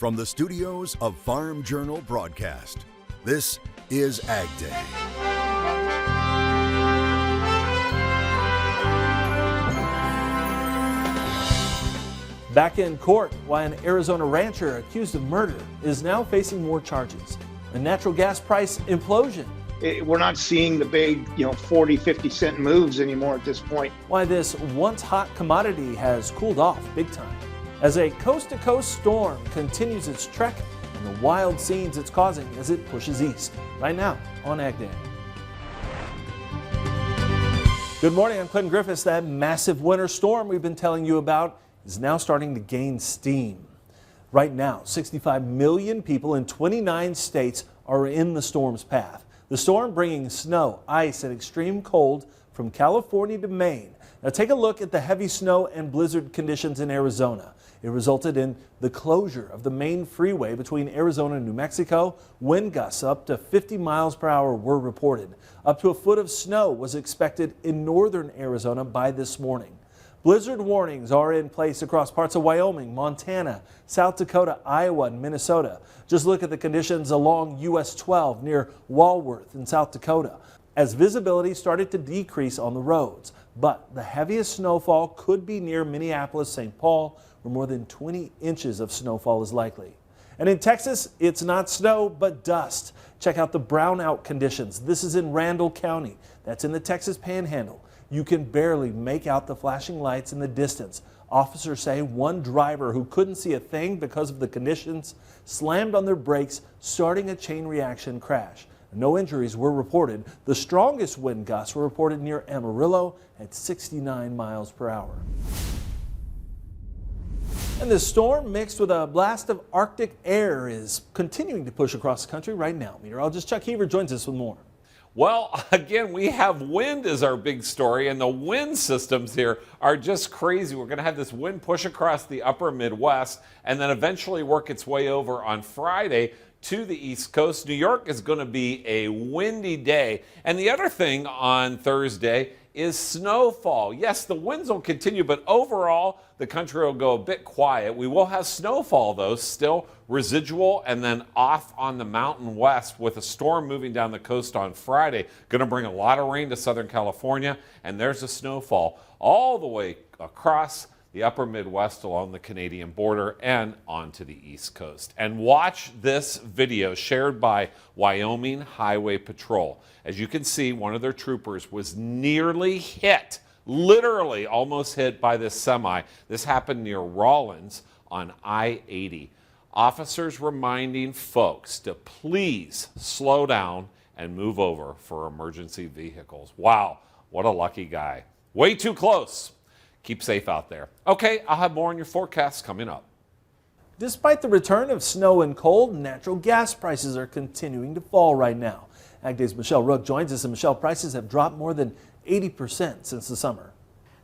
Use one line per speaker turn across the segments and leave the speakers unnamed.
From the studios of Farm Journal Broadcast, this is AgDay.
Back in court, why an Arizona rancher accused of murder is now facing more charges. A natural gas price implosion.
We're not seeing the big, 40, 50 cent moves anymore at this point.
Why this once hot commodity has cooled off big time. As a coast-to-coast storm continues its trek and the wild scenes it's causing as it pushes east. Right now on AgDay. Good morning, I'm Clinton Griffiths. That massive winter storm we've been telling you about is now starting to gain steam. Right now, 65 million people in 29 states are in the storm's path. The storm bringing snow, ice, and extreme cold from California to Maine. Now take a look at the heavy snow and blizzard conditions in Arizona. It resulted in the closure of the main freeway between Arizona and New Mexico. Wind gusts up to 50 miles per hour were reported. Up to a foot of snow was expected in northern Arizona by this morning. Blizzard warnings are in place across parts of Wyoming, Montana, South Dakota, Iowa, and Minnesota. Just look at the conditions along US 12 near Walworth in South Dakota as visibility started to decrease on the roads. But the heaviest snowfall could be near Minneapolis, St. Paul, where more than 20 inches of snowfall is likely. And in Texas, it's not snow, but dust. Check out the brownout conditions. This is in Randall County. That's in the Texas Panhandle. You can barely make out the flashing lights in the distance. Officers say one driver who couldn't see a thing because of the conditions slammed on their brakes, starting a chain reaction crash. No injuries were reported. The strongest wind gusts were reported near Amarillo at 69 miles per hour. And the storm mixed with a blast of Arctic air is continuing to push across the country right now. Meteorologist Chuck Heaver joins us with more.
Well, again, we have wind as our big story, and the wind systems here are just crazy. We're going to have this wind push across the upper Midwest and then eventually work its way over on Friday to the East Coast. New York is going to be a windy day. And the other thing on Thursday is snowfall. Yes, the winds will continue, but overall, the country will go a bit quiet. We will have snowfall, though, still residual and then off on the mountain west with a storm moving down the coast on Friday. Going to bring a lot of rain to Southern California, and there's a snowfall all the way across the upper Midwest along the Canadian border and onto the East Coast. And watch this video shared by Wyoming Highway Patrol. As you can see, one of their troopers was nearly hit, literally almost hit by this semi. This happened near Rawlins on I-80. Officers reminding folks to please slow down and move over for emergency vehicles. Wow, what a lucky guy. Way too close. Keep safe out there. Okay, I'll have more on your forecasts coming up.
Despite the return of snow and cold, natural gas prices are continuing to fall right now. AgDay's Michelle Rook joins us, and Michelle, prices have dropped more than 80% since the summer.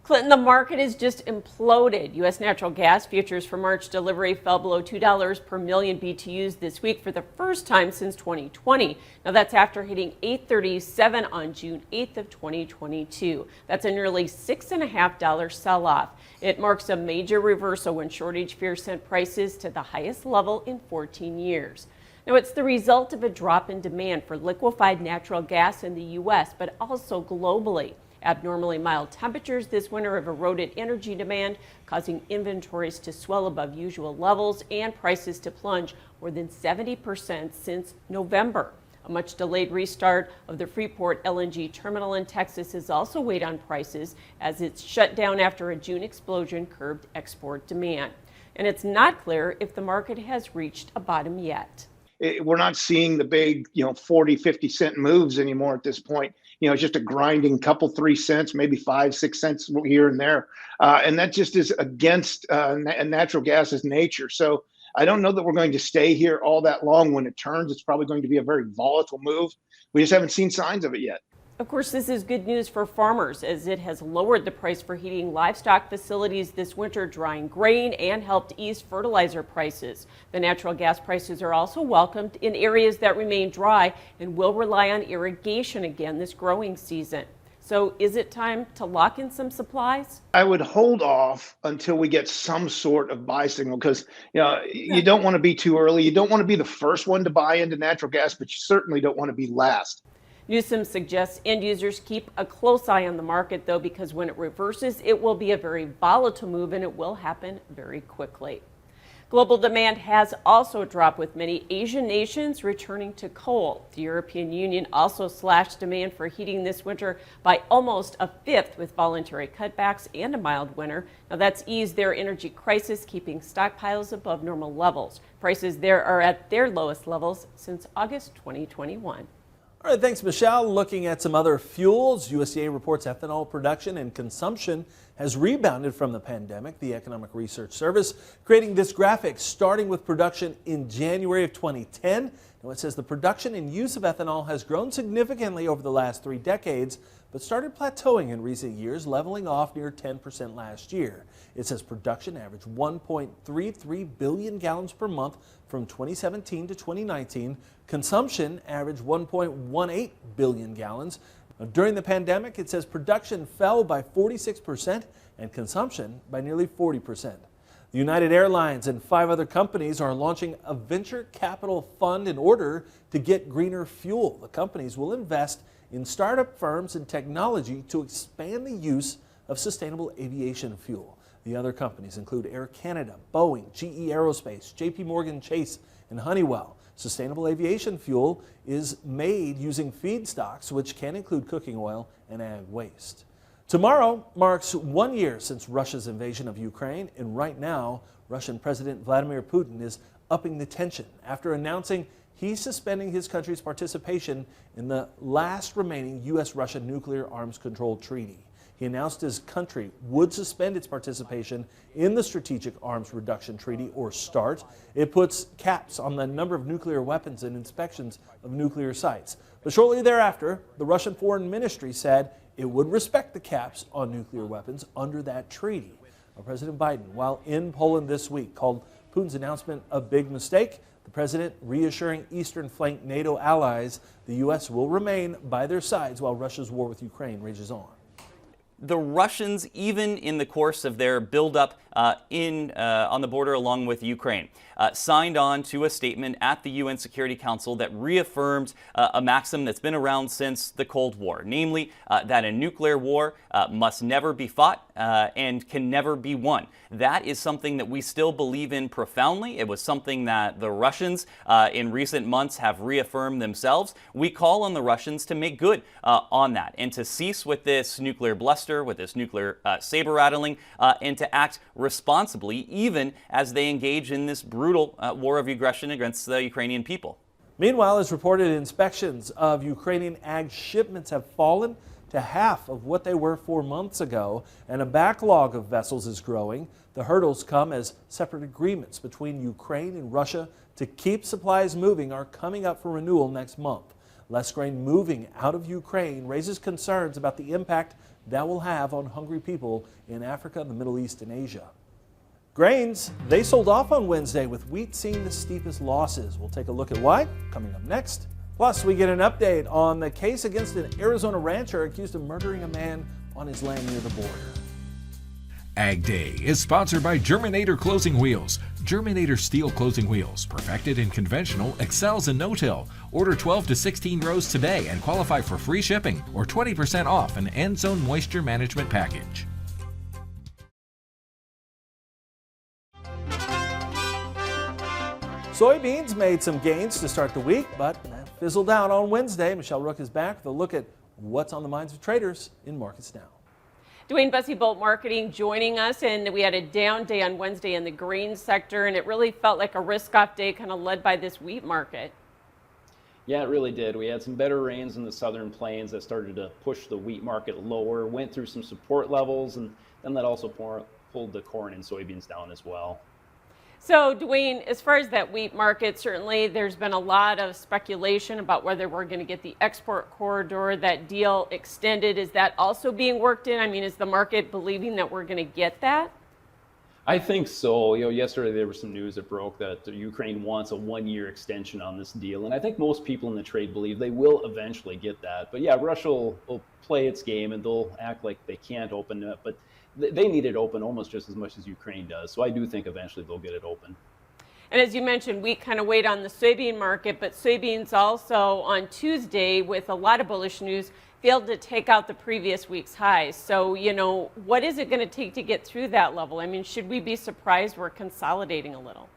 Clinton, the market has just imploded. U.S. natural gas futures for March delivery fell below $2 per million BTUs this week for the first time since 2020. Now that's after hitting $8.37 on June 8th of 2022. That's a nearly $6.50 sell-off. It marks a major reversal when shortage fears sent prices to the highest level in 14 years. Now, it's the result of a drop in demand for liquefied natural gas in the U.S., but also globally. Abnormally mild temperatures this winter have eroded energy demand, causing inventories to swell above usual levels and prices to plunge more than 70% since November. A much delayed restart of the Freeport LNG terminal in Texas has also weighed on prices as it's shut down after a June explosion curbed export demand. And it's not clear if the market has reached a bottom yet.
We're not seeing the big, 40, 50 cent moves anymore at this point. It's just a grinding couple, 3 cents, maybe 5, 6 cents here and there. And that just is against natural gas's nature. So I don't know that we're going to stay here all that long. When it turns, it's probably going to be a very volatile move. We just haven't seen signs of it yet.
Of course, this is good news for farmers as it has lowered the price for heating livestock facilities this winter, drying grain, and helped ease fertilizer prices. The natural gas prices are also welcomed in areas that remain dry and will rely on irrigation again this growing season. So is it time to lock in some supplies?
I would hold off until we get some sort of buy signal because you don't want to be too early. You don't want to be the first one to buy into natural gas, but you certainly don't want to be last.
Newsom suggests end users keep a close eye on the market, though, because when it reverses, it will be a very volatile move and it will happen very quickly. Global demand has also dropped, with many Asian nations returning to coal. The European Union also slashed demand for heating this winter by almost a fifth with voluntary cutbacks and a mild winter. Now that's eased their energy crisis, keeping stockpiles above normal levels. Prices there are at their lowest levels since August 2021.
All right, thanks, Michelle. Looking at some other fuels, USDA reports ethanol production and consumption has rebounded from the pandemic. The Economic Research Service creating this graphic starting with production in January of 2010. Now it says the production and use of ethanol has grown significantly over the last 3 decades, but started plateauing in recent years, leveling off near 10% last year. It says production averaged 1.33 billion gallons per month from 2017 to 2019. Consumption averaged 1.18 billion gallons. During the pandemic, it says production fell by 46% and consumption by nearly 40%. The United Airlines and 5 other companies are launching a venture capital fund in order to get greener fuel. The companies will invest in startup firms and technology to expand the use of sustainable aviation fuel. The other companies include Air Canada, Boeing, GE Aerospace, JP Morgan Chase, and Honeywell. Sustainable aviation fuel is made using feedstocks, which can include cooking oil and ag waste. Tomorrow marks 1 year since Russia's invasion of Ukraine, and right now, Russian President Vladimir Putin is upping the tension after announcing he's suspending his country's participation in the last remaining U.S.-Russia nuclear arms control treaty. He announced his country would suspend its participation in the Strategic Arms Reduction Treaty, or START. It puts caps on the number of nuclear weapons and inspections of nuclear sites. But shortly thereafter, the Russian Foreign Ministry said it would respect the caps on nuclear weapons under that treaty. Now, President Biden, while in Poland this week, called Putin's announcement a big mistake. The president reassuring Eastern Flank NATO allies the U.S. will remain by their sides while Russia's war with Ukraine rages on.
The Russians, even in the course of their buildup on the border along with Ukraine, signed on to a statement at the UN Security Council that reaffirmed a maxim that's been around since the Cold War, namely that a nuclear war must never be fought and can never be won. That is something that we still believe in profoundly. It was something that the Russians in recent months have reaffirmed themselves. We call on the Russians to make good on that and to cease with this nuclear bluster, with this nuclear saber rattling, and to act responsibly, even as they engage in this brutal war of aggression against the Ukrainian people.
Meanwhile, as reported, inspections of Ukrainian ag shipments have fallen to half of what they were 4 months ago, and a backlog of vessels is growing. The hurdles come as separate agreements between Ukraine and Russia to keep supplies moving are coming up for renewal next month. Less grain moving out of Ukraine raises concerns about the impact that will have on hungry people in Africa, the Middle East, and Asia. Grains, they sold off on Wednesday with wheat seeing the steepest losses. We'll take a look at why coming up next. Plus, we get an update on the case against an Arizona rancher accused of murdering a man on his land near the border.
AgDay is sponsored by Germinator Closing Wheels. Germinator steel closing wheels, perfected in conventional, excels in no-till. Order 12 to 16 rows today and qualify for free shipping or 20% off an end zone moisture management package.
Soybeans made some gains to start the week, but that fizzled out on Wednesday. Michelle Rook is back with a look at what's on the minds of traders in markets now.
Dwayne Bussey, Bolt Marketing, joining us, and we had a down day on Wednesday in the grain sector, and it really felt like a risk-off day, kind of led by this wheat market.
Yeah, it really did. We had some better rains in the southern plains that started to push the wheat market lower, went through some support levels, and then that also pulled the corn and soybeans down as well.
So, Dwayne, as far as that wheat market, certainly there's been a lot of speculation about whether we're going to get the export corridor, that deal extended. Is that also being worked in? I mean, is the market believing that we're going to get that?
I think so. Yesterday there was some news that broke that Ukraine wants a 1-year extension on this deal. And I think most people in the trade believe they will eventually get that. But yeah, Russia will play its game and they'll act like they can't open it. But they need it open almost just as much as Ukraine does. So I do think eventually they'll get it open.
And as you mentioned, we kind of wait on the soybean market, but soybeans also on Tuesday with a lot of bullish news failed to take out the previous week's highs. So, what is it going to take to get through that level? I mean, should we be surprised we're consolidating a little?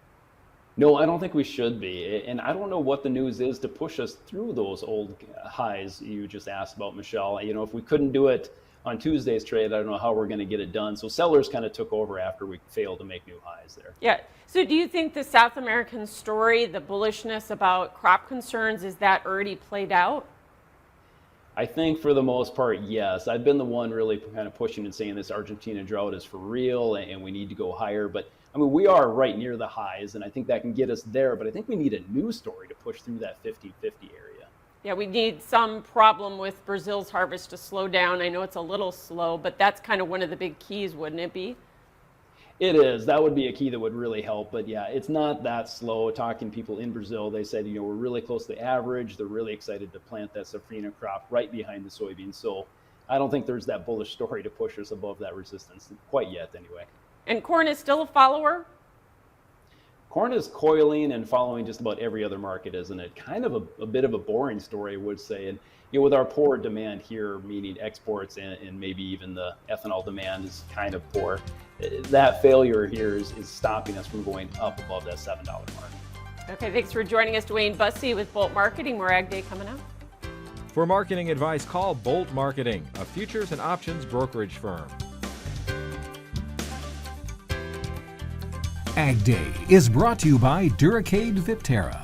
No, I don't think we should be. And I don't know what the news is to push us through those old highs you just asked about, Michelle. If we couldn't do it on Tuesday's trade, I don't know how we're going to get it done. So sellers kind of took over after we failed to make new highs there.
Yeah. So do you think the South American story, the bullishness about crop concerns, is that already played out?
I think for the most part, yes. I've been the one really kind of pushing and saying this Argentina drought is for real and we need to go higher. But I mean, we are right near the highs and I think that can get us there. But I think we need a news story to push through that 50-50 area.
Yeah, we need some problem with Brazil's harvest to slow down. I know it's a little slow, but that's kind of one of the big keys, wouldn't it be?
It is. That would be a key that would really help. But yeah, it's not that slow. Talking to people in Brazil, they said, we're really close to the average. They're really excited to plant that safrinha crop right behind the soybeans. So I don't think there's that bullish story to push us above that resistance quite yet anyway.
And corn is still a follower?
Corn is coiling and following just about every other market, isn't it? Kind of a bit of a boring story, I would say. And with our poor demand here, meaning exports and maybe even the ethanol demand is kind of poor, that failure here is stopping us from going up above that $7 mark.
Okay, thanks for joining us, Dwayne Bussey with Bolt Marketing. More Ag Day coming up.
For marketing advice, call Bolt Marketing, a futures and options brokerage firm.
AgDay is brought to you by Duracade Viptera.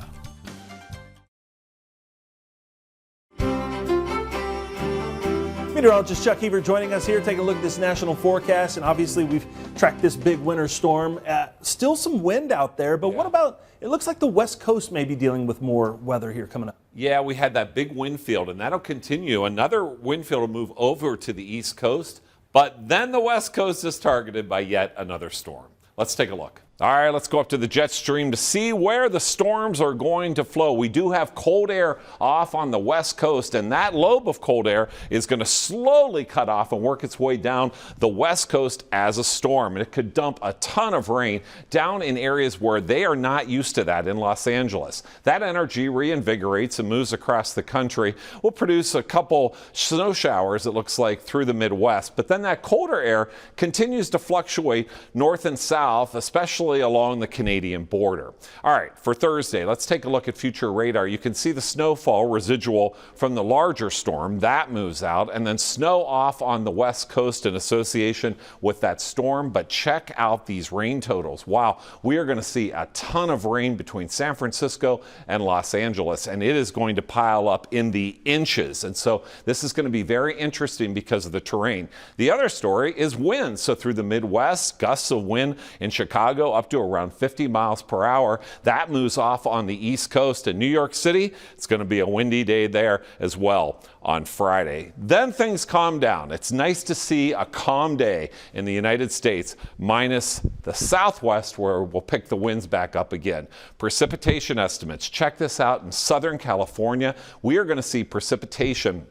Meteorologist Chuck Heaver joining us here, taking a look at this national forecast, and obviously we've tracked this big winter storm. Still some wind out there, but what about, it looks like the West Coast may be dealing with more weather here coming up.
Yeah, we had that big wind field, and that'll continue. Another wind field will move over to the East Coast, but then the West Coast is targeted by yet another storm. Let's take a look. All right, let's go up to the jet stream to see where the storms are going to flow. We do have cold air off on the west coast, and that lobe of cold air is going to slowly cut off and work its way down the west coast as a storm. And it could dump a ton of rain down in areas where they are not used to that in Los Angeles. That energy reinvigorates and moves across the country. We'll produce a couple snow showers, it looks like, through the Midwest. But then that colder air continues to fluctuate north and south, especially along the Canadian border. All right, for Thursday, let's take a look at future radar. You can see the snowfall residual from the larger storm. That moves out, and then snow off on the west coast in association with that storm. But check out these rain totals. Wow, we are going to see a ton of rain between San Francisco and Los Angeles, and it is going to pile up in the inches. And so this is going to be very interesting because of the terrain. The other story is wind. So through the Midwest, gusts of wind in Chicago up to around 50 miles per hour. That moves off on the East Coast. In New York City, it's going to be a windy day there as well on Friday. Then things calm down. It's nice to see a calm day in the United States, minus the Southwest, where we'll pick the winds back up again. Precipitation estimates. Check this out. In Southern California, we are going to see precipitation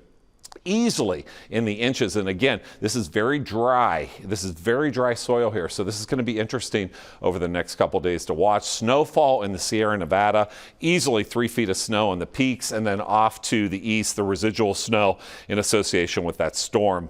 easily in the inches. And again, this is very dry. This is very dry soil here. So this is going to be interesting over the next couple days to watch. Snowfall in the Sierra Nevada, easily 3 feet of snow on the peaks, and then off to the east, the residual snow in association with that storm.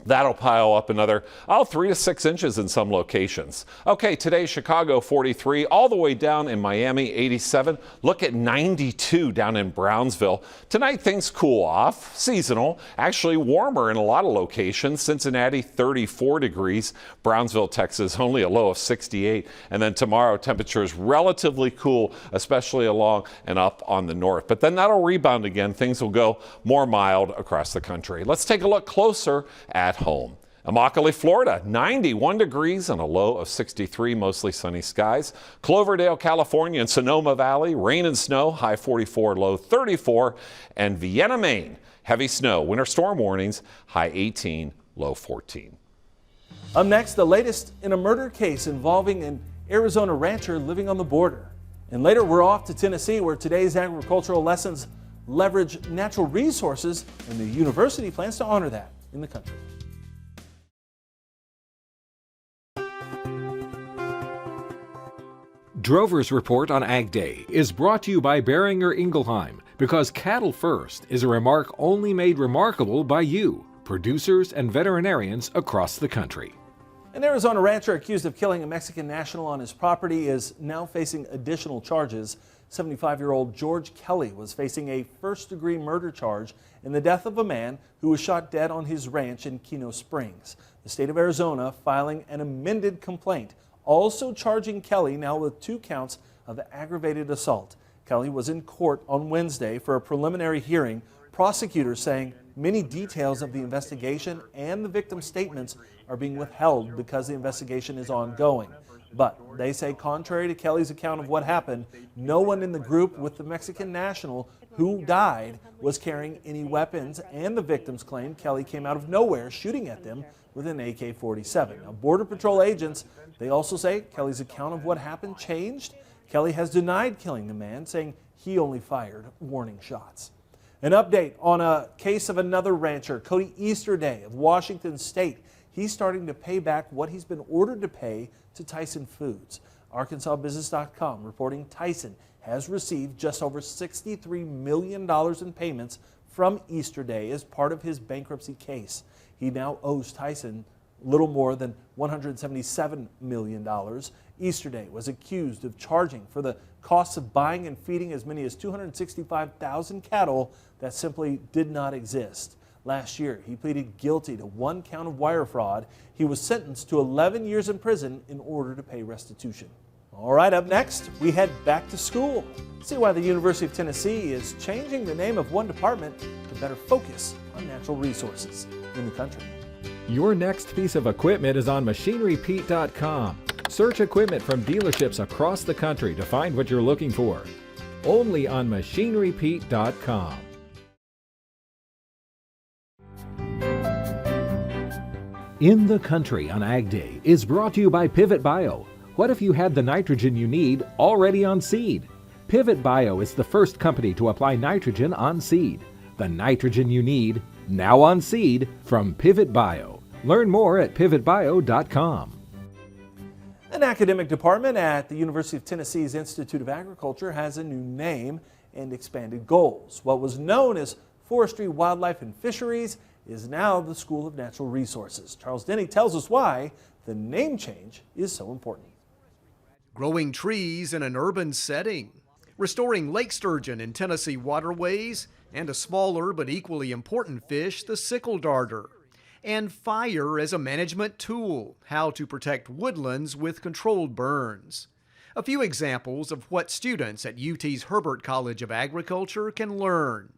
That'll pile up another, 3 to 6 inches in some locations. Okay, today, Chicago, 43, all the way down in Miami, 87. Look at 92 down in Brownsville. Tonight, things cool off, seasonal, actually warmer in a lot of locations. Cincinnati, 34 degrees. Brownsville, Texas, only a low of 68. And then tomorrow, temperatures relatively cool, especially along and up on the north. But then that'll rebound again. Things will go more mild across the country. Let's take a look closer at home. Immokalee, Florida, 91 degrees and a low of 63, mostly sunny skies. Cloverdale, California, and Sonoma Valley, rain and snow, high 44, low 34. And Vienna, Maine, heavy snow, winter storm warnings, high 18, low 14.
Up next, the latest in a murder case involving an Arizona rancher living on the border. And later, we're off to Tennessee, where today's agricultural lessons leverage natural resources, and the university plans to honor that in the country.
Drover's Report on Ag Day is brought to you by Beringer Ingelheim, because cattle first is a remark only made remarkable by you, producers and veterinarians across the country.
An Arizona rancher accused of killing a Mexican national on his property is now facing additional charges. 75-year-old George Kelly was facing a first-degree murder charge in the death of a man who was shot dead on his ranch in Keno Springs. The state of Arizona filing an amended complaint, also charging Kelly now with 2 counts of aggravated assault. Kelly was in court on Wednesday for a preliminary hearing. Prosecutors saying many details of the investigation and the victim's statements are being withheld because the investigation is ongoing. But they say, contrary to Kelly's account of what happened, no one in the group with the Mexican national who died was carrying any weapons, and the victims claim Kelly came out of nowhere shooting at them with an AK-47. Now, Border Patrol agents, they also say Kelly's account of what happened changed. Kelly has denied killing the man, saying he only fired warning shots. An update on a case of another rancher, Cody Easterday of Washington State. He's starting to pay back what he's been ordered to pay to Tyson Foods. ArkansasBusiness.com reporting Tyson has received just over $63 million in payments from Easterday as part of his bankruptcy case. He now owes Tyson little more than $177 million. Easterday was accused of charging for the costs of buying and feeding as many as 265,000 cattle that simply did not exist. Last year, he pleaded guilty to 1 count of wire fraud. He was sentenced to 11 years in prison in order to pay restitution. All right, up next, we head back to school. See why the University of Tennessee is changing the name of one department to better focus on natural resources in the country.
Your next piece of equipment is on MachineryPete.com. Search equipment from dealerships across the country to find what you're looking for. Only on MachineryPete.com. In the Country on Ag Day is brought to you by Pivot Bio. What if you had the nitrogen you need already on seed? Pivot Bio is the first company to apply nitrogen on seed. The nitrogen you need, now on seed, from Pivot Bio. Learn more at pivotbio.com.
An academic department at the University of Tennessee's Institute of Agriculture has a new name and expanded goals. What was known as Forestry, Wildlife, and Fisheries is now the School of Natural Resources. Charles Denny tells us why the name change is so important.
Growing trees in an urban setting, restoring lake sturgeon in Tennessee waterways, and a smaller but equally important fish, the sickle darter. And fire as a management tool, how to protect woodlands with controlled burns. A few examples of what students at UT's Herbert College of Agriculture can learn.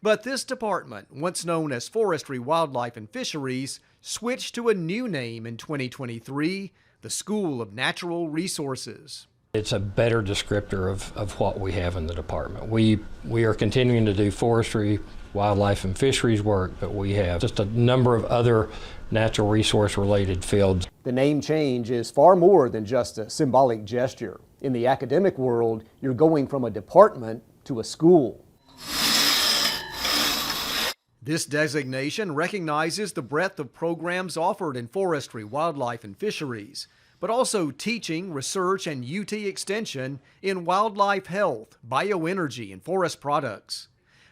But this department, once known as Forestry, Wildlife, and Fisheries, switched to a new name in 2023, the School of Natural Resources.
It's a better descriptor of what we have in the department. We are continuing to do forestry, wildlife, and fisheries work, but we have just a number of other natural resource related fields.
The name change is far more than just a symbolic gesture. In the academic world, you're going from a department to a school.
This designation recognizes the breadth of programs offered in forestry, wildlife, and fisheries, but also teaching, research, and UT extension in wildlife health, bioenergy, and forest products.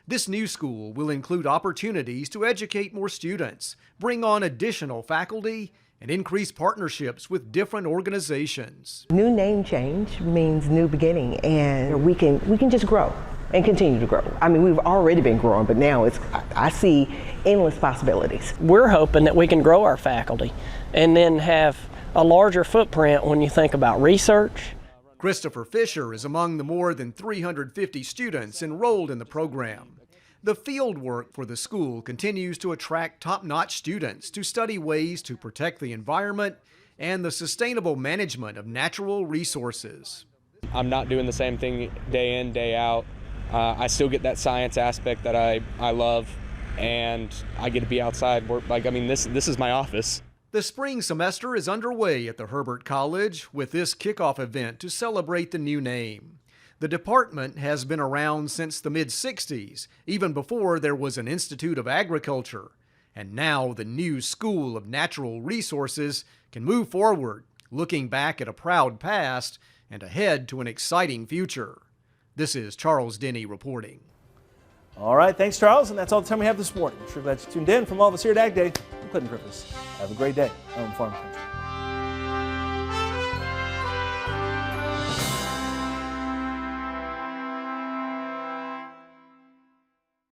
This new school will include opportunities to educate more students, bring on additional faculty, and increase partnerships with different organizations.
New name change means new beginning, and we can just grow and continue to grow. I mean, we've already been growing, but now I see endless possibilities.
We're hoping that we can grow our faculty and then have a larger footprint when you think about research.
Christopher Fisher is among the more than 350 students enrolled in the program. The field work for the school continues to attract top-notch students to study ways to protect the environment and the sustainable management of natural resources.
I'm not doing the same thing day in, day out. I still get that science aspect that I love, and I get to be outside. This is my office.
The spring semester is underway at the Herbert College with this kickoff event to celebrate the new name. The department has been around since the mid-60s, even before there was an Institute of Agriculture. And now the new School of Natural Resources can move forward, looking back at a proud past and ahead to an exciting future. This is Charles Denny reporting.
All right, thanks, Charles, and that's all the time we have this morning. I'm sure glad you tuned in. From all of us here at AgDay, I'm Clinton Griffiths. Have a great day on Farm Country.